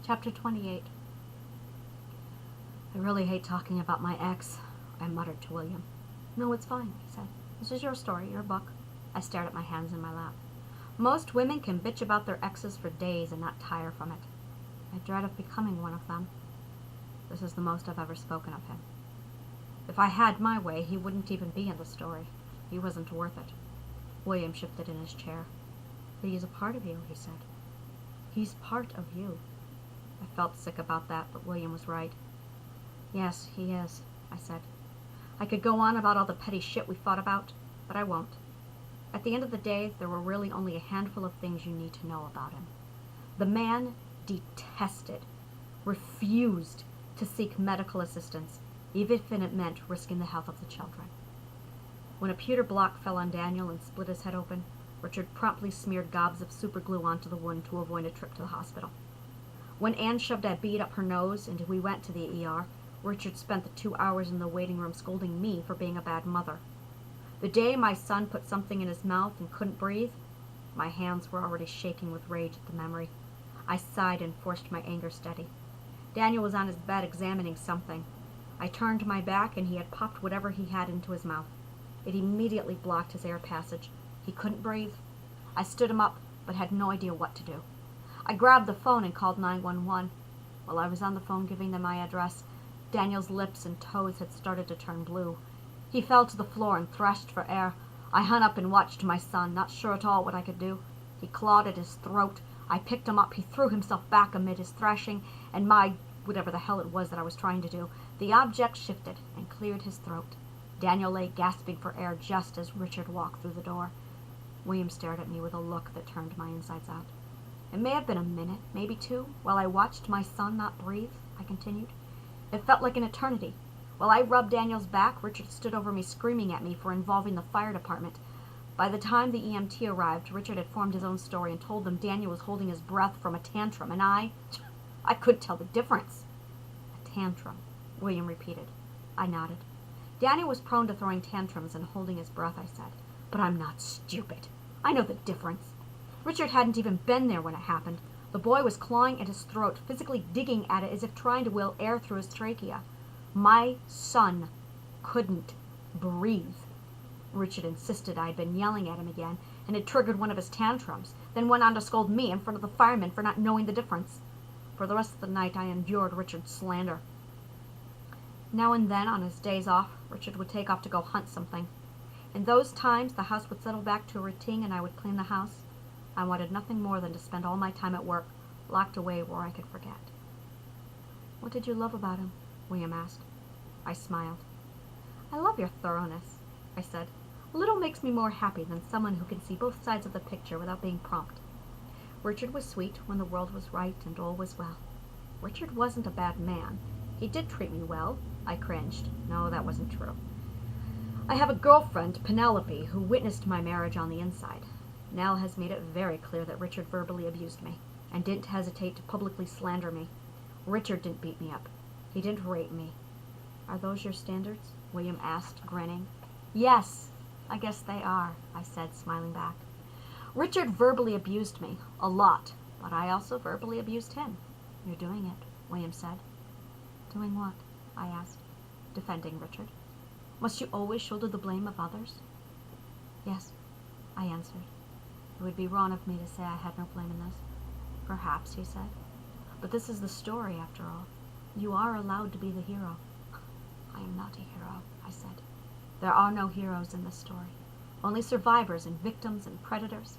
Chapter 28. I really hate talking about my ex, I muttered to William. No, it's fine, he said. This is your story, your book. I stared at my hands in my lap. Most women can bitch about their exes for days and not tire from it. I dread of becoming one of them. This is the most I've ever spoken of him. If I had my way, he wouldn't even be in the story. He wasn't worth it. William shifted in his chair. But he's a part of you, he said. He's part of you. I felt sick about that, but William was right. Yes, he is, I said. I could go on about all the petty shit we fought about, but I won't. At the end of the day, there were really only a handful of things you need to know about him. The man detested, refused to seek medical assistance, even if it meant risking the health of the children. When a pewter block fell on Daniel and split his head open, Richard promptly smeared gobs of superglue onto the wound to avoid a trip to the hospital. When Anne shoved a bead up her nose and we went to the ER, Richard spent the 2 hours in the waiting room scolding me for being a bad mother. The day my son put something in his mouth and couldn't breathe, my hands were already shaking with rage at the memory. I sighed and forced my anger steady. Daniel was on his bed examining something. I turned my back and he had popped whatever he had into his mouth. It immediately blocked his air passage. He couldn't breathe. I stood him up, but had no idea what to do. I grabbed the phone and called 911. While I was on the phone giving them my address, Daniel's lips and toes had started to turn blue. He fell to the floor and thrashed for air. I hung up and watched my son, not sure at all what I could do. He clawed at his throat. I picked him up. He threw himself back amid his thrashing, and whatever the hell it was that I was trying to do, the object shifted and cleared his throat. Daniel lay gasping for air just as Richard walked through the door. William stared at me with a look that turned my insides out. It may have been a minute, maybe 2, while I watched my son not breathe, I continued. It felt like an eternity. While I rubbed Daniel's back, Richard stood over me screaming at me for involving the fire department. By the time the EMT arrived, Richard had formed his own story and told them Daniel was holding his breath from a tantrum, and I couldn't tell the difference. A tantrum, William repeated. I nodded. Daniel was prone to throwing tantrums and holding his breath, I said. But I'm not stupid. I know the difference. Richard hadn't even been there when it happened. The boy was clawing at his throat, physically digging at it as if trying to will air through his trachea. My son couldn't breathe. Richard insisted I had been yelling at him again and had triggered one of his tantrums, then went on to scold me in front of the firemen for not knowing the difference. For the rest of the night I endured Richard's slander. Now and then, on his days off, Richard would take off to go hunt something. In those times, the house would settle back to a routine and I would clean the house. I wanted nothing more than to spend all my time at work, locked away where I could forget. What did you love about him? William asked. I smiled. I love your thoroughness, I said. Little makes me more happy than someone who can see both sides of the picture without being prompt. Richard was sweet when the world was right and all was well. Richard wasn't a bad man. He did treat me well. I cringed. No, that wasn't true. I have a girlfriend, Penelope, who witnessed my marriage on the inside. Nell has made it very clear that Richard verbally abused me, and didn't hesitate to publicly slander me. Richard didn't beat me up. He didn't rape me. Are those your standards? William asked, grinning. Yes, I guess they are, I said, smiling back. Richard verbally abused me, a lot, but I also verbally abused him. You're doing it, William said. Doing what? I asked, defending Richard. Must you always shoulder the blame of others? Yes, I answered. It would be wrong of me to say I had no blame in this. Perhaps, he said. But this is the story, after all. You are allowed to be the hero. I am not a hero, I said. There are no heroes in this story. Only survivors and victims and predators.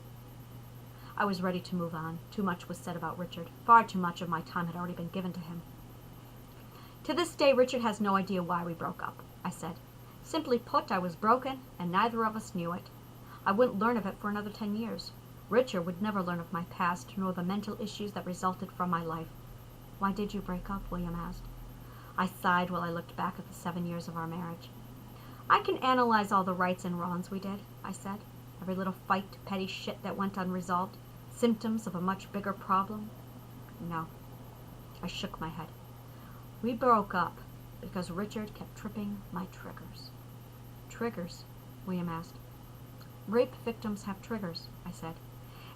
I was ready to move on. Too much was said about Richard. Far too much of my time had already been given to him. To this day, Richard has no idea why we broke up, I said. Simply put, I was broken, and neither of us knew it. I wouldn't learn of it for another 10 years. Richard would never learn of my past, nor the mental issues that resulted from my life. Why did you break up? William asked. I sighed while I looked back at the 7 years of our marriage. I can analyze all the rights and wrongs we did, I said. Every little fight, petty shit that went unresolved. Symptoms of a much bigger problem. No. I shook my head. We broke up because Richard kept tripping my triggers. Triggers? William asked. Rape victims have triggers, I said.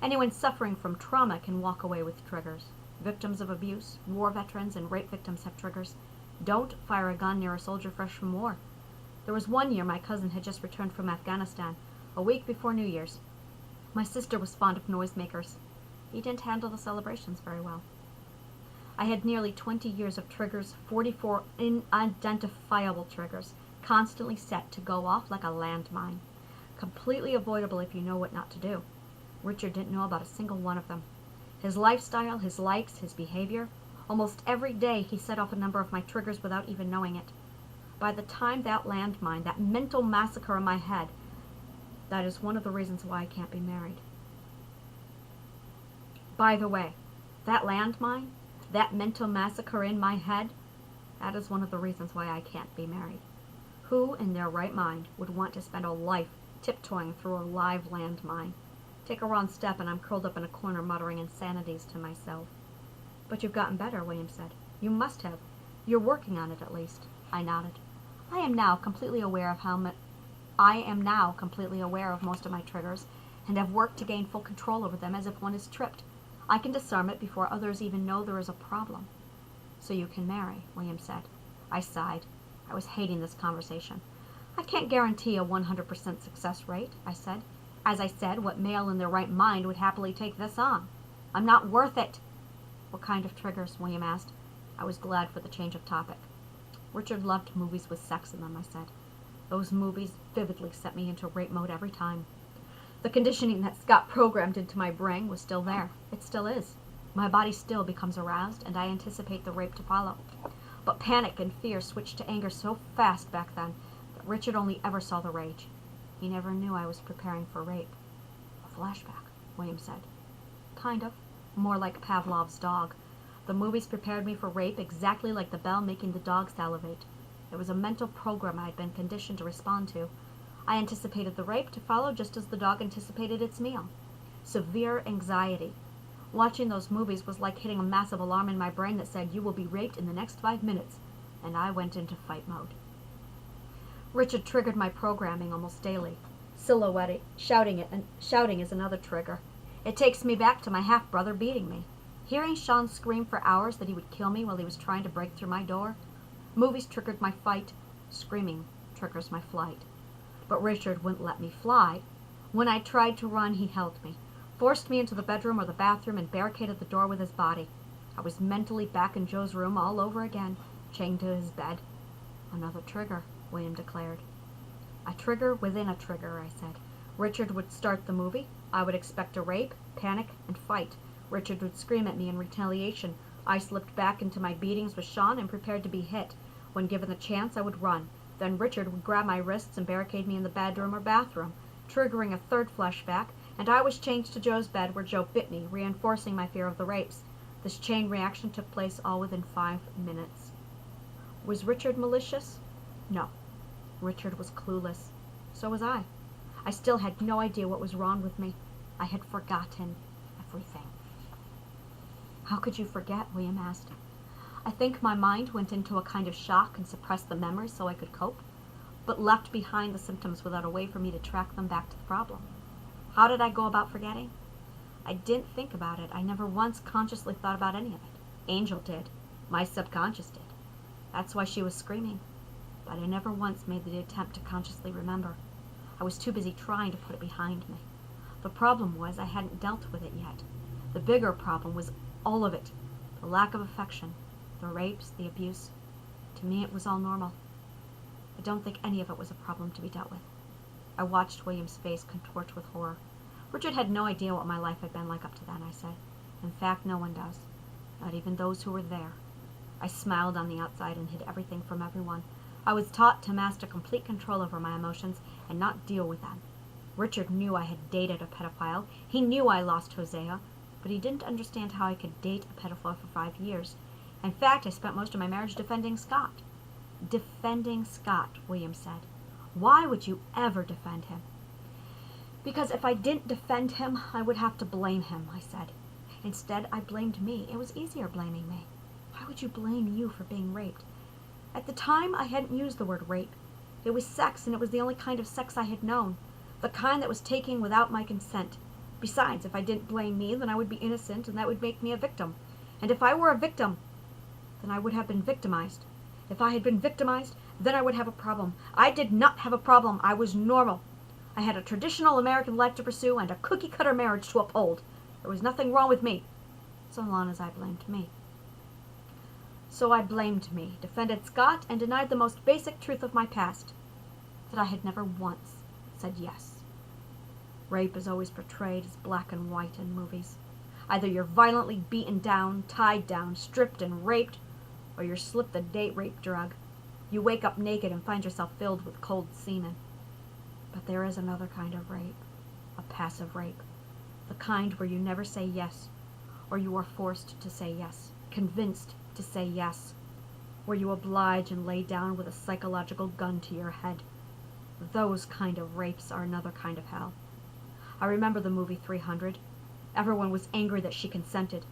Anyone suffering from trauma can walk away with triggers. Victims of abuse, war veterans, and rape victims have triggers. Don't fire a gun near a soldier fresh from war. There was one year my cousin had just returned from Afghanistan, a week before New Year's. My sister was fond of noisemakers. He didn't handle the celebrations very well. I had nearly 20 years of triggers, 44 unidentifiable triggers, constantly set to go off like a landmine. Completely avoidable if you know what not to do. Richard didn't know about a single one of them. His lifestyle, his likes, his behavior. Almost every day he set off a number of my triggers without even knowing it. By the time that landmine, that mental massacre in my head, that is one of the reasons why I can't be married. By the way, that landmine, that mental massacre in my head, that is one of the reasons why I can't be married. Who in their right mind would want to spend a life tiptoeing through a live landmine? Take a wrong step and I'm curled up in a corner muttering insanities to myself. But you've gotten better, William said. You must have. You're working on it at least. I nodded. I am now completely aware of most of my triggers and have worked to gain full control over them as if one is tripped. I can disarm it before others even know there is a problem. So you can marry, William said. I sighed. I was hating this conversation. I can't guarantee a 100% success rate, I said. As I said, what male in their right mind would happily take this on? I'm not worth it. What kind of triggers? William asked. I was glad for the change of topic. Richard loved movies with sex in them, I said. Those movies vividly set me into rape mode every time. The conditioning that Scott programmed into my brain was still there. It still is. My body still becomes aroused, and I anticipate the rape to follow. But panic and fear switched to anger so fast back then that Richard only ever saw the rage. He never knew I was preparing for rape. A flashback, William said. Kind of. More like Pavlov's dog. The movies prepared me for rape exactly like the bell making the dog salivate. It was a mental program I had been conditioned to respond to. I anticipated the rape to follow just as the dog anticipated its meal. Severe anxiety. Watching those movies was like hitting a massive alarm in my brain that said, you will be raped in the next 5 minutes, and I went into fight mode. Richard triggered my programming almost daily. Silhouetting, shouting is another trigger. It takes me back to my half-brother beating me. Hearing Sean scream for hours that he would kill me while he was trying to break through my door. Movies triggered my fight. Screaming triggers my flight. But Richard wouldn't let me fly. When I tried to run, he held me, forced me into the bedroom or the bathroom, and barricaded the door with his body. I was mentally back in Joe's room all over again, chained to his bed. Another trigger, William declared. A trigger within a trigger, I said. Richard would start the movie. I would expect a rape, panic, and fight. Richard would scream at me in retaliation. I slipped back into my beatings with Sean and prepared to be hit. When given the chance, I would run. Then Richard would grab my wrists and barricade me in the bedroom or bathroom, triggering a third flashback, and I was chained to Joe's bed where Joe bit me, reinforcing my fear of the rapes. This chain reaction took place all within 5 minutes. Was Richard malicious? No. Richard was clueless. So was I. I still had no idea what was wrong with me. I had forgotten everything. How could you forget? William asked. I think my mind went into a kind of shock and suppressed the memories so I could cope, but left behind the symptoms without a way for me to track them back to the problem. How did I go about forgetting? I didn't think about it. I never once consciously thought about any of it. Angel did. My subconscious did. That's why she was screaming. But I never once made the attempt to consciously remember. I was too busy trying to put it behind me. The problem was I hadn't dealt with it yet. The bigger problem was all of it. The lack of affection, the rapes, the abuse. To me, it was all normal. I don't think any of it was a problem to be dealt with. I watched William's face contort with horror. Richard had no idea what my life had been like up to then, I said. In fact, no one does. Not even those who were there. I smiled on the outside and hid everything from everyone. I was taught to master complete control over my emotions and not deal with them. Richard knew I had dated a pedophile. He knew I lost Hosea, but he didn't understand how I could date a pedophile for 5 years. In fact, I spent most of my marriage defending Scott. Defending Scott, William said. Why would you ever defend him? Because if I didn't defend him, I would have to blame him, I said. Instead, I blamed me. It was easier blaming me. Why would you blame you for being raped? At the time, I hadn't used the word rape. It was sex, and it was the only kind of sex I had known. The kind that was taken without my consent. Besides, if I didn't blame me, then I would be innocent, and that would make me a victim. And if I were a victim, then I would have been victimized. If I had been victimized, then I would have a problem. I did not have a problem. I was normal. I had a traditional American life to pursue and a cookie-cutter marriage to uphold. There was nothing wrong with me, so long as I blamed me. So I blamed me, defended Scott, and denied the most basic truth of my past, that I had never once said yes. Rape is always portrayed as black and white in movies. Either you're violently beaten down, tied down, stripped and raped, or you're slipped the date rape drug. You wake up naked and find yourself filled with cold semen. But there is another kind of rape, a passive rape, the kind where you never say yes, or you are forced to say yes, convinced to say yes, where you oblige and lay down with a psychological gun to your head. Those kind of rapes are another kind of hell. I remember the movie 300. Everyone was angry that she consented.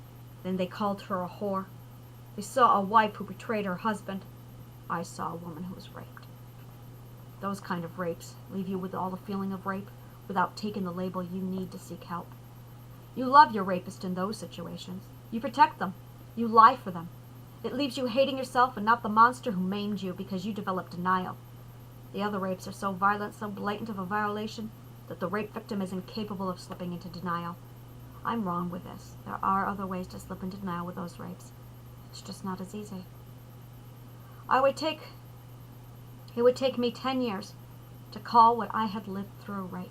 Then they called her a whore. They saw a wife who betrayed her husband. I saw a woman who was raped. Those kind of rapes leave you with all the feeling of rape without taking the label you need to seek help. You love your rapist in those situations. You protect them. You lie for them. It leaves you hating yourself and not the monster who maimed you because you developed denial. The other rapes are so violent, so blatant of a violation, that the rape victim is incapable of slipping into denial. I'm wrong with this. There are other ways to slip into denial with those rapes. It's just not as easy. It would take me 10 years to call what I had lived through rape.